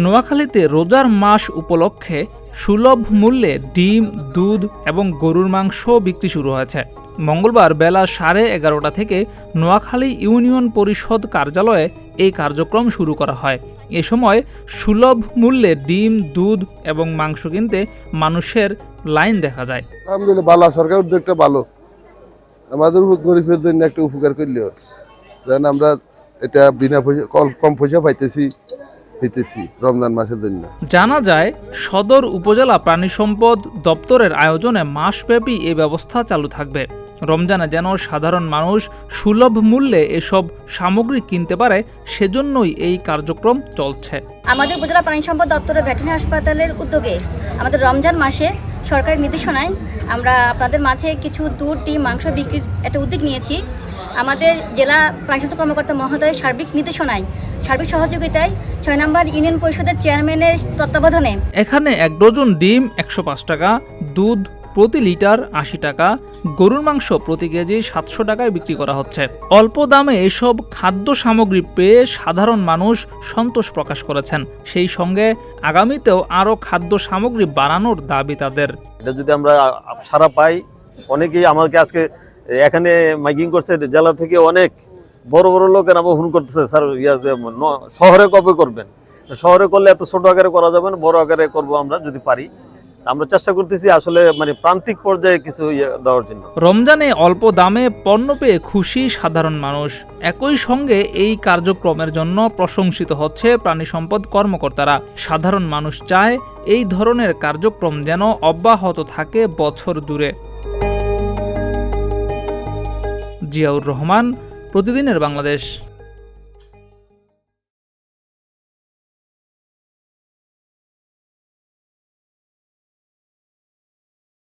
নোয়াখালীতে রোজার মাস উপলক্ষে সুলভ মূল্যে ডিম, দুধ এবং গরুর মাংস বিক্রি শুরু হয়েছে। মঙ্গলবার বেলা 11:30 থেকে নোয়াখালী ইউনিয়ন পরিষদ কার্যালয়ে এই কার্যক্রম শুরু করা হয়। এ সময় সুলভ মূল্যে ডিম, দুধ এবং মাংস কিনতে মানুষের লাইন দেখা যায়। আলহামদুলিল্লাহ ভালো, সরকার উদ্যোগটা ভালো, আমাদের গরিবের জন্য একটা উপকার করলেও যেন আমরা এটা বিনা পয়সা কম পয়সা পাইতেছি রমজান মাসের জন্য। জানা যায়, সদর উপজেলা প্রাণী সম্পদ দপ্তরের আয়োজনে মাসব্যাপী এই ব্যবস্থা চালু থাকবে। রমজানে যেন সাধারণ মানুষ সুলভ মূল্যে এসব সামগ্রী কিনতে পারে, সেজন্যই এই কার্যক্রম চলছে। আমাদের উপজেলা প্রাণী সম্পদ দপ্তরের ভেটেরিনারি হাসপাতালের উদ্যোগে আমাদের রমজান মাসে সরকারি নির্দেশনায় আমরা আপনাদের মাঝে কিছু দুধ, ডিম, মাংস বিক্রির একটা উদ্যোগ নিয়েছি। আমাদের জেলা প্রাণী সম্পদ কর্মকর্তা মহোদয়ের সার্বিক নির্দেশনায়, সার্বিক সহযোগিতায় 6 নম্বর ইউনিয়ন পরিষদের চেয়ারম্যানের তত্ত্বাবধানে এখানে 1 ডজন ডিম 105 টাকা, দুধ প্রতি লিটার 80 টাকা, গরুর মাংস প্রতি কেজি 700 টাকায় বিক্রি করা হচ্ছে। অল্প দামে এসব খাদ্য সামগ্রী পেয়ে সাধারণ মানুষ সন্তোষ প্রকাশ করেছেন। সেই সঙ্গে আগামীতেও আরও খাদ্য সামগ্রী বাড়ানোর দাবি তাদের। এটা যদি আমরা সারা পাই, অনেকেই আমাকে আজকে এখানে মাইকিং করছে, জেলা থেকে অনেক বড় বড় লোকের আমার ফোন করতেছে, স্যার শহরে কবে করবেন? শহরে করলে এত ছোট আকারে করা যাবে না, বড় আকারে করবো আমরা যদি পারি। আমরা চেষ্টা করতেছি আসলে প্রান্তিক পর্যায়ে কিছু দেওয়ার জন্য। রমজানে অল্প দামে পণ্য পেয়ে খুশি সাধারণ মানুষ। একই সঙ্গে এই কার্যক্রমের জন্য প্রশংসিত হচ্ছে প্রাণী সম্পদ কর্মকর্তারা। সাধারণ মানুষ চায় এই ধরনের কার্যক্রম যেন অব্যাহত থাকে বছর জুড়ে। জিয়াউর রহমান, প্রতিদিনের বাংলাদেশ।